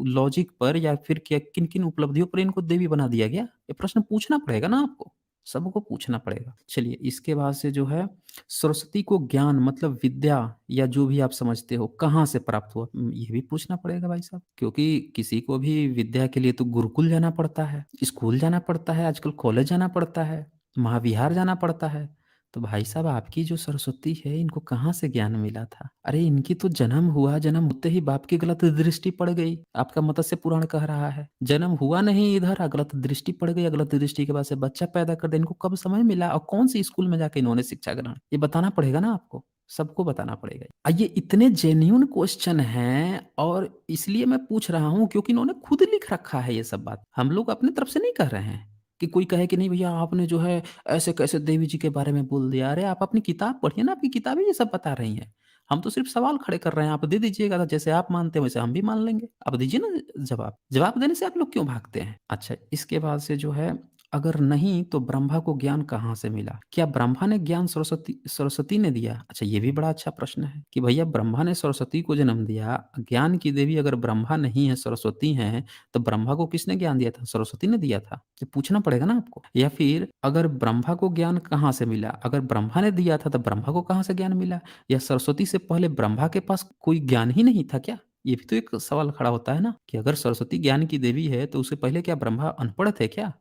लॉजिक पर या फिर क्या किन-किन उपलब्धियों पर इनको देवी बना दिया गया? ये प्रश्न पूछना पड़ेगा ना आपको, सबको पूछना पड़ेगा। चलिए इसके बाद से जो है सरस्वती को ज्ञान मतलब विद्या या जो भी आप समझते हो कहाँ से प्राप्त हुआ? ये भी पूछना पड़ेगा भाई साहब क्योंकि किसी को भी विद्या के लिए तो गुरुकुल जाना पड़ता है, स्कूल जाना पड़ता है, आजकल कॉलेज जाना पड़ता है, महाविहार जाना पड़ता है। तो भाई साहब आपकी जो सरस्वती है इनको कहाँ से ज्ञान मिला था? अरे इनकी तो जन्म हुआ, जन्म होते ही बाप की गलत दृष्टि पड़ गई। आपका मत्स्य पुराण कह रहा है। जन्म हुआ नहीं इधर गलत दृष्टि पड़ गई, गलत दृष्टि के बाद से बच्चा पैदा कर दिया। इनको कब समय मिला और कौन-सी स्कूल में जाके इन्होंने शिक्षा ग्रहण ये बताना पड़ेगा ना आपको, सबको बताना पड़ेगा। ये इतने जेन्युइन क्वेश्चन हैं और इसलिए मैं पूछ रहा हूँ क्योंकि इन्होंने खुद लिख रखा है ये सब बात। हम लोग अपनी तरफ से नहीं कह रहे हैं कि कोई कहे कि नहीं भैया आपने जो है ऐसे कैसे देवी जी के बारे में बोल दिया। अरे आप अपनी किताब पढ़िए ना, आपकी किताबें ये सब बता रही हैं। हम तो सिर्फ सवाल खड़े कर रहे हैं, आप दे दीजिएगा तो जैसे आप मानते हैं वैसे हम भी मान लेंगे। आप दीजिए ना जवाब। जवाब देने से आप लोग क्यों भागते हैं? अच्छा इसके बाद से जो है अगर नहीं तो ब्रह्मा को ज्ञान कहाँ से मिला? क्या ब्रह्मा ने ज्ञान सरस्वती सरस्वती ने दिया? अच्छा ये भी बड़ा अच्छा प्रश्न है कि भैया ब्रह्मा ने सरस्वती को जन्म दिया, ज्ञान की देवी अगर ब्रह्मा नहीं है सरस्वती हैं, तो ब्रह्मा को किसने ज्ञान दिया था? सरस्वती ने दिया था। ये पूछना पड़ेगा ना आपको। या फिर अगर ब्रह्मा को ज्ञान कहाँ से मिला? अगर ब्रह्मा ने दिया था तो ब्रह्मा को कहाँ से ज्ञान मिला? या सरस्वती से पहले ब्रह्मा के पास कोई ज्ञान ही नहीं था क्या? ये भी तो एक सवाल खड़ा होता है ना कि अगर सरस्वती ज्ञान की देवी है तो उससे पहले क्या ब्रह्मा अनपढ़ थे क्या?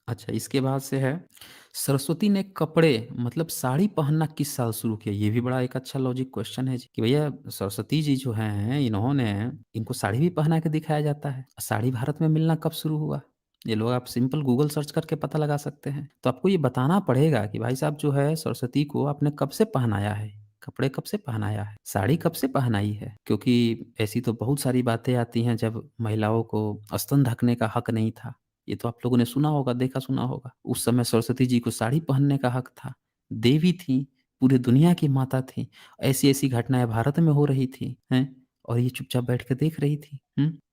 अच्छा इसके बाद से है सरस्वती ने कपड़े मतलब साड़ी पहनना किस साल शुरू किया? ये भी बड़ा एक अच्छा लॉजिक क्वेश्चन है जी कि भैया सरस्वती जी जो हैं इन्होंने इनको साड़ी भी पहना के दिखाया जाता है। साड़ी भारत में मिलना कब शुरू हुआ? ये लोग आप सिंपल गूगल सर्च करके पता लगा सकते हैं। तो आपको ये बताना पड़ेगा कि भाई साहब जो है सरस्वती को आपने कब से पहनाया है? कपड़े कब से पहनाया है? साड़ी कब से पहनाई है? क्योंकि ऐसी तो बहुत सारी बातें आती हैं जब महिलाओं को स्तन ढकने का हक नहीं था। ये तो आप लोगों ने सुना होगा, देखा सुना होगा। उस समय सरस्वती जी को साड़ी पहनने का हक था। देवी थीं, पूरी दुनिया की माता थीं। ऐसी-ऐसी घटनाएँ भारत में हो रही थी, हैं? और ये चुपचाप बैठ के देख रही थी।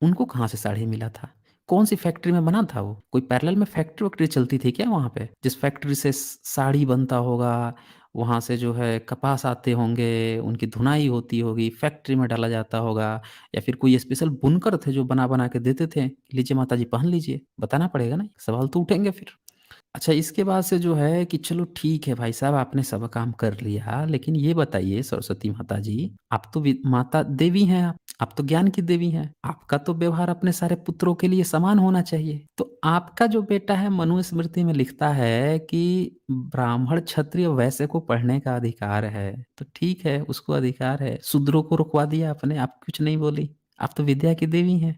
उनको कहाँ से साड़ी मिला था? कौन-सी फैक्ट्री में बना था वो? कोई पैरेलल में फैक्ट्री-वैक्ट्री चलती थी क्या वहाँ पे? जिस फैक्ट्री से साड़ी बनता होगा, वहाँ से जो है कपास आते होंगे, उनकी धुनाई होती होगी, फैक्ट्री में डाला जाता होगा या फिर कोई स्पेशल बुनकर थे जो बना-बना के देते थे, लीजिए माताजी पहन लीजिए। बताना पड़ेगा ना, सवाल तो उठेंगे फिर। अच्छा इसके बाद से जो है कि चलो ठीक है भाई साहब आपने सब काम कर लिया, लेकिन ये बताइए सरस्वती माता जी, आप तो माता देवी हैं आप तो ज्ञान की देवी हैं। आपका तो व्यवहार अपने सारे पुत्रों के लिए समान होना चाहिए। तो आपका जो बेटा है मनुस्मृति में लिखता है कि ब्राह्मण, क्षत्रिय, वैश्य को पढ़ने का अधिकार है। तो ठीक है उसको अधिकार है। शूद्रों को रुकवा दिया आपने, आप कुछ नहीं बोली। आप तो विद्या की देवी हैं।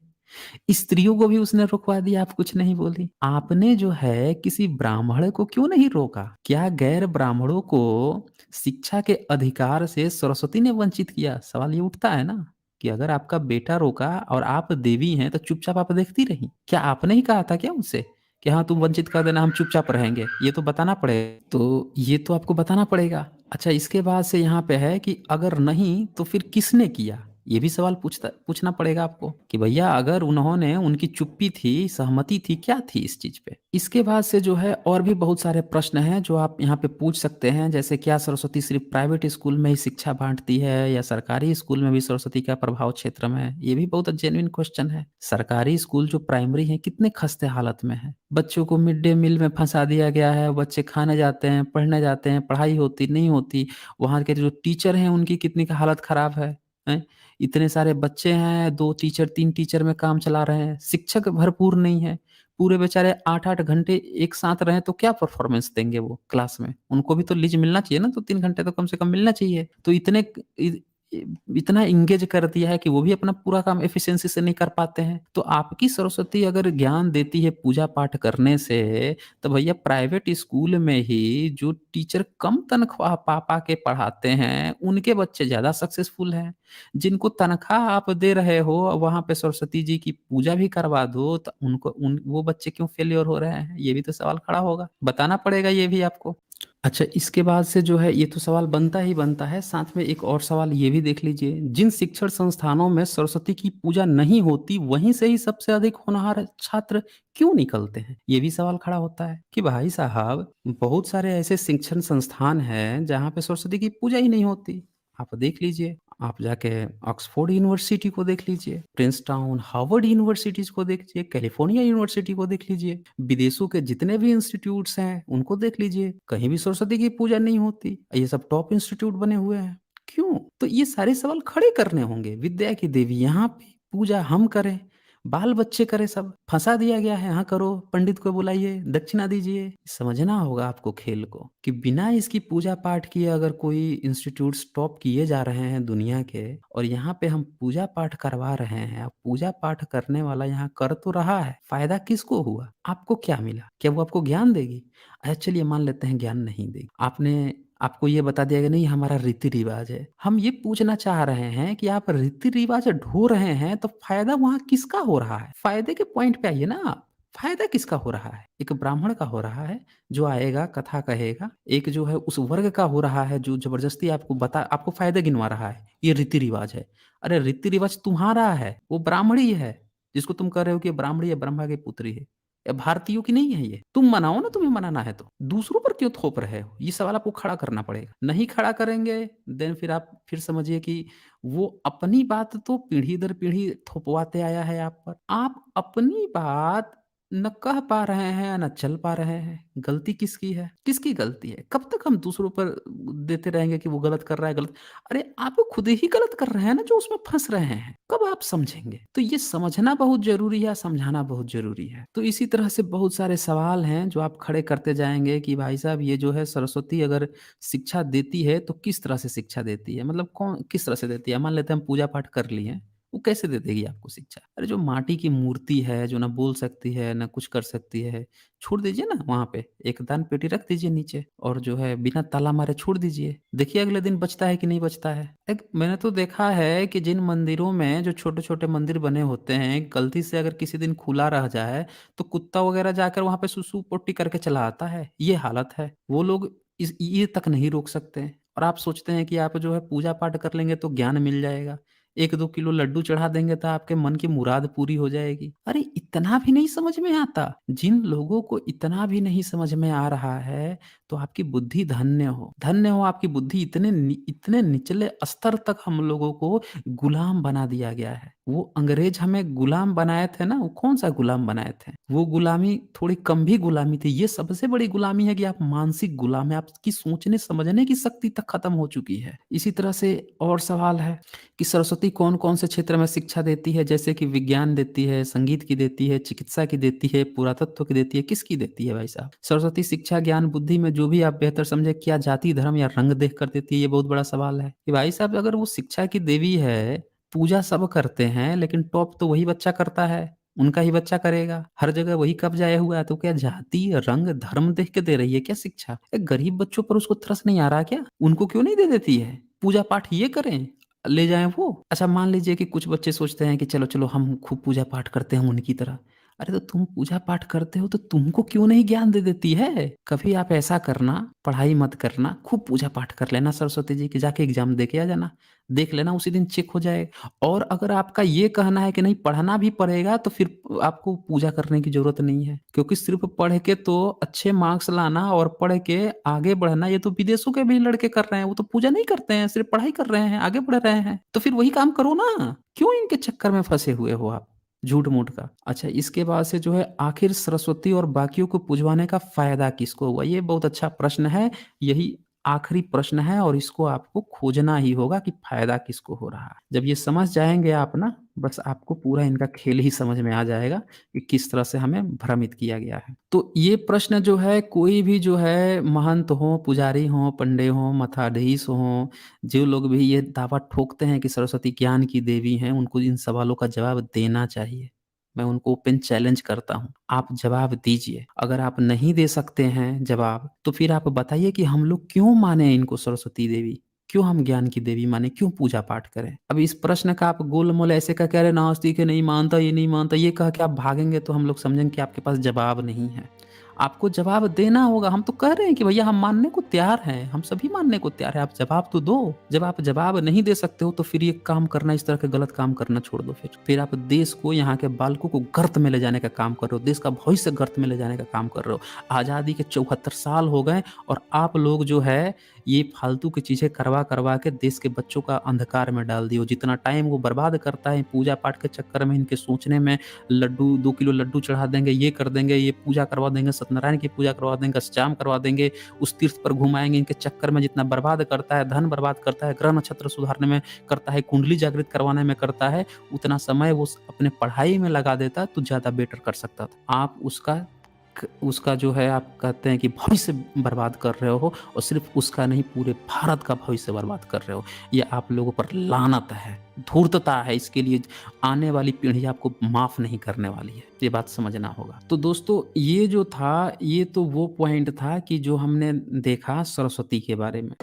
स्त्रियों को भी उसने रुकवा दिया, आप कुछ नहीं बोली। आपने जो है किसी ब्राह्मण को क्यों नहीं रोका? क्या गैर ब्राह्मणों को शिक्षा के अधिकार से सरस्वती ने वंचित किया? सवाल ये उठता है ना कि अगर आपका बेटा रोका और आप देवी हैं तो चुपचाप आप देखती रहीं। क्या आपने ही कहा था क्या उनसे कि हाँ, तुम वंचित कर देना, हम चुपचाप रहेंगे? ये तो बताना पड़ेगा। तो ये तो आपको बताना पड़ेगा। अच्छा, इसके बाद से यहाँ पे है कि अगर नहीं तो फिर किसने किया? ये भी सवाल पूछना पड़ेगा आपको कि भैया अगर उन्होंने, उनकी चुप्पी थी, सहमति थी, क्या थी इस चीज़ पे? इसके बाद से जो है और भी बहुत सारे प्रश्न हैं जो आप यहाँ पे पूछ सकते हैं, जैसे क्या सरस्वती सिर्फ प्राइवेट स्कूल में ही शिक्षा बाँटती है या सरकारी स्कूल में भी सरस्वती का प्रभाव क्षेत्र में है? ये भी बहुत जेन्युइन क्वेश्चन है। सरकारी स्कूल जो प्राइमरी हैं कितने खस्ते हालत में हैं। बच्चों को मिड डे मील में फँसा दिया गया है, बच्चे खाने जाते हैं, पढ़ने जाते हैं, पढ़ाई होती नहीं होती। वहाँ के जो टीचर हैं उनकी कितनी का हालत खराब है, हैं? इतने सारे बच्चे हैं, 2 टीचर 3 टीचर में काम चला रहे हैं, शिक्षक भरपूर नहीं है। पूरे बेचारे 8-8 घंटे एक साथ रहें तो क्या परफ़ॉर्मेंस देंगे वो क्लास में? उनको भी तो लीज मिलना चाहिए ना, तो 3 घंटे तो कम से कम मिलना चाहिए। तो इ इ इतना एंगेज कर दिया है कि वो भी अपना पूरा काम एफिशिएंसी से नहीं कर पाते हैं। तो आपकी सरस्वती अगर ज्ञान देती है पूजा-पाठ करने से, तो भैया प्राइवेट स्कूल में ही जो टीचर कम तनख्वाह पा-पा के पढ़ाते हैं, उनके बच्चे ज़्यादा सक्सेसफुल हैं। जिनको तनख्वाह आप दे रहे हो, वहाँ पे सरस्वती जी की पूजा भी करवा दो, तो उनको उन वो बच्चे क्यों फेल्योर हो रहे हैं? ये भी तो सवाल खड़ा होगा। बताना पड़ेगा ये भी आपको। अच्छा, इसके बाद से जो है ये तो सवाल बनता ही बनता है, साथ में एक और सवाल ये भी देख लीजिए, जिन शिक्षण संस्थानों में सरस्वती की पूजा नहीं होती, वहीं से ही सबसे अधिक होनहार छात्र क्यों निकलते हैं? ये भी सवाल खड़ा होता है कि भाई साहब, बहुत सारे ऐसे शिक्षण संस्थान हैं, जहाँ पे सरस्वती की पूजा ही नहीं होती। आप देख लीजिए, आप जाके ऑक्सफोर्ड यूनिवर्सिटी को देख लीजिए, प्रिंसटाउन, हार्वर्ड यूनिवर्सिटीज़ को देख लीजिए, कैलिफोर्निया यूनिवर्सिटी को देख लीजिए, विदेशों के जितने भी इंस्टीट्यूट्स हैं, उनको देख लीजिए, कहीं भी सरस्वती की पूजा नहीं होती। ये सब टॉप इंस्टीट्यूट बने हुए हैं। क्यों? तो ये सारे सवाल खड़े करने होंगे। विद्या की देवी यहाँ पे, पूजा हम करें, बाल-बच्चे करें सब। फँसा दिया गया है, हाँ करो, पंडित को बुलाइए, दक्षिणा दीजिए। समझना होगा आपको खेल को कि बिना इसकी पूजा-पाठ किए अगर कोई इंस्टीट्यूट्स टॉप किए जा रहे हैं दुनिया के और यहाँ पे हम पूजा-पाठ करवा रहे हैं। अब पूजा-पाठ करने वाला यहाँ कर तो रहा है, फ़ायदा किसको हुआ? आपको क्या मिला? क्या वो आपको ज्ञान देगी? अच्छा चलिए मान लेते हैं ज्ञान नहीं देगी। आपको ये बता दिया कि नहीं हमारा रीति-रिवाज है। हम ये पूछना चाह रहे हैं कि आप रीति-रिवाज ढो रहे हैं तो फ़ायदा वहाँ किसका हो रहा है? फ़ायदे के पॉइंट पे आइए ना आप। फ़ायदा किसका हो रहा है? एक ब्राह्मण का हो रहा है, जो आएगा कथा कहेगा। एक जो है उस वर्ग का हो रहा है जो ज़बरदस्ती आपको फ़ायदे गिनवा रहा है। ये रीति-रिवाज है। अरे रीति-रिवाज तुम्हारा है, वो ब्राह्मणी है। जिसको तुम कह रहे हो कि ये ब्राह्मणी है, ब्रह्मा की पुत्री है। भारतीयों की नहीं है ये। तुम मनाओ ना, तुम्हें मनाना है तो। दूसरों पर क्यों थोप रहे हो? ये सवाल आपको खड़ा करना पड़ेगा। नहीं खड़ा करेंगे देन फिर आप फिर समझिए कि वो अपनी बात तो पीढ़ी दर पीढ़ी थोपवाते आया है आप पर। आप अपनी बात न कह पा रहे हैं, न चल पा रहे हैं। गलती किसकी है? किसकी गलती है? कब तक हम दूसरों पर देते रहेंगे कि वो गलत कर रहा है, गलत। अरे आप खुद ही गलत कर रहे हैं ना जो उसमें फँस रहे हैं। कब आप समझेंगे? तो ये समझना बहुत ज़रूरी है, समझाना बहुत ज़रूरी है। तो इसी तरह से बहुत सारे सवाल हैं जो आप खड़े करते जाएँगे कि भाई साहब ये जो है सरस्वती अगर शिक्षा देती है तो किस तरह से शिक्षा देती है? मतलब कौन किस तरह से देती है? मान लेते हैं हम पूजा पाठ कर लिए, वो कैसे दे देगी आपको शिक्षा? अरे जो माटी की मूर्ति है, जो ना बोल सकती है, ना कुछ कर सकती है, छोड़ दीजिए ना वहाँ पे। एक दान पेटी रख दीजिए नीचे और जो है बिना ताला मारे छोड़ दीजिए। देखिए अगले दिन बचता है कि नहीं बचता है। एक मैंने तो देखा है कि जिन मंदिरों में जो छोटे-छोटे मंदिर बने होते हैं, गलती से अगर किसी दिन खुला रह जाए, तो कुत्ता वगैरह जाकर वहाँ पे सुसु-पोटी करके चला आता है। ये हालत है। वो लोग ये तक नहीं रोक सकते हैं और आप सोचते हैं कि आप जो है पूजा-पाठ कर लेंगे तो ज्ञान मिल जाएगा। 1-2 किलो लड्डू चढ़ा देंगे तो आपके मन की मुराद पूरी हो जाएगी। अरे इतना भी नहीं समझ में आता। जिन लोगों को इतना भी नहीं समझ में आ रहा है, तो आपकी बुद्धि धन्य हो। धन्य हो आपकी बुद्धि, इतने निचले स्तर तक हम लोगों को गुलाम बना दिया गया है। वो अंग्रेज हमें गुलाम बनाए थे ना, वो कौन-सा गुलाम बनाए थे? वो गुलामी थोड़ी कम भी गुलामी थी। ये सबसे बड़ी गुलामी है कि आप मानसिक गुलाम हैं, आपकी सोचने-समझने की शक्ति तक खत्म हो चुकी है। इसी तरह से और सवाल है कि सरस्वती कौन-कौन से क्षेत्र में शिक्षा देती है? जैसे कि विज्ञान देती है, संगीत की देती है, चिकित्सा की देती है, पुरातत्व की देती है, किसकी देती है भाई साहब? सरस्वती शिक्षा, ज्ञान, बुद्धि में जो भी आप बेहतर समझे, क्या जाति, धर्म या रंग देख कर देती है? ये बहुत बड़ा सवाल है कि भाई साहब अगर वो शिक्षा की देवी है, पूजा सब करते हैं, लेकिन टॉप तो वही बच्चा करता है, उनका ही बच्चा करेगा। हर जगह वही कब्ज़ाया हुआ है, तो क्या जाति, रंग, धर्म देख के दे रही है क्या शिक्षा? गरीब बच्चों पर उसको तरस नहीं आ रहा क्या? उनको क्यों नहीं दे देती है? पूजा-पाठ ये करें, ले जाएँ वो। अच्छा मान लीजिए कि कुछ बच्चे सोचते हैं कि चलो, चलो हम खूब पूजा-पाठ करते हैं उनकी तरह। अरे तो तुम पूजा पाठ करते हो तो तुमको क्यों नहीं ज्ञान दे देती है? कभी आप ऐसा करना, पढ़ाई मत करना, खूब पूजा पाठ कर लेना सरस्वती जी की, जाके एग्ज़ाम दे के आ जाना। देख लेना उसी दिन चेक हो जाएगा। और अगर आपका ये कहना है कि नहीं पढ़ना भी पड़ेगा तो फिर आपको पूजा करने की ज़रूरत नहीं है। क्योंकि सिर्फ़ पढ़ के तो अच्छे मार्क्स लाना और पढ़ के आगे बढ़ना ये तो विदेशों के भी लड़के कर रहे हैं। वो तो पूजा नहीं करते हैं, सिर्फ़ पढ़ाई कर रहे हैं, आगे बढ़ रहे हैं। तो फिर वही काम करो ना। क्यों इनके चक्कर में फँसे हुए हो आप? झूठ-मूठ का। अच्छा इसके बाद से जो है आखिर सरस्वती और बाकियों को पुजवाने का फ़ायदा किसको हुआ? ये बहुत अच्छा प्रश्न है। यही आखिरी प्रश्न है और इसको आपको खोजना ही होगा कि फ़ायदा किसको हो रहा है। जब ये समझ जाएँगे आप ना, बस आपको पूरा इनका खेल ही समझ में आ जाएगा कि किस तरह से हमें भ्रमित किया गया है। तो ये प्रश्न जो है कोई भी जो है महंत हो, पुजारी हो, पंडे हो, मठाधीश हो, जो लोग भी ये दावा ठोकते हैं कि सरस्वती ज्ञान की देवी हैं, उनको इन सवालों का जवाब देना चाहिए। मैं उनको ओपन चैलेंज करता हूँ, आप जवाब दीजिए। अगर आप नहीं दे सकते हैं जवाब, तो फिर आप बताइए कि हम लोग क्यों माने इनको सरस्वती देवी? क्यों हम ज्ञान की देवी माने? क्यों पूजा-पाठ करें? अब इस प्रश्न का आप गोल-मोल ऐसे कह के अरे नास्तिक है, नहीं मानता, ये नहीं मानता, ये कह के आप भागेंगे तो हम लोग समझेंगे कि आपके पास जवाब नहीं है। आपको जवाब देना होगा। हम तो कह रहे हैं कि भैया हम मानने को तैयार हैं, हम सभी मानने को तैयार हैं, आप जवाब तो दो। जब आप जवाब नहीं दे सकते हो तो फिर ये काम करना, इस तरह के गलत काम करना छोड़ दो फिर। फिर आप देश को, यहाँ के बालकों को गर्त में ले जाने का काम कर रहे हो, देश का भविष्य गर्त में ले जाने का काम कर रहे हो। आज़ादी के 74 साल हो गए और आप लोग जो है ये फालतू की चीज़ें करवा-करवा के देश के बच्चों का अंधकार में डाल दिए हो। जितना टाइम वो बर्बाद करता है पूजा-पाठ के चक्कर में, इनके सोचने में, लड्डू 2 किलो लड्डू चढ़ा देंगे, ये कर देंगे, ये पूजा करवा देंगे, सत्यनारायण की पूजा करवा देंगे, अष्टयाम करवा देंगे, उस तीर्थ पर घुमाएँगे, इनके चक्कर में जितना बर्बाद करता है, धन बर्बाद करता है, ग्रह नक्षत्र सुधारने में करता है, कुंडली जागृत करवाने में करता है, उतना समय वो अपने पढ़ाई में लगा देता तो ज़्यादा बेटर कर सकता था। आप उसका जो है आप कहते हैं कि भविष्य बर्बाद कर रहे हो और सिर्फ़ उसका नहीं पूरे भारत का भविष्य बर्बाद कर रहे हो। ये आप लोगों पर लानत है, धूर्तता है, इसके लिए आने वाली पीढ़ी आपको माफ़ नहीं करने वाली है। ये बात समझना होगा। तो दोस्तों ये जो था, ये तो वो पॉइंट था कि जो हमने देखा सरस्वती के बारे में।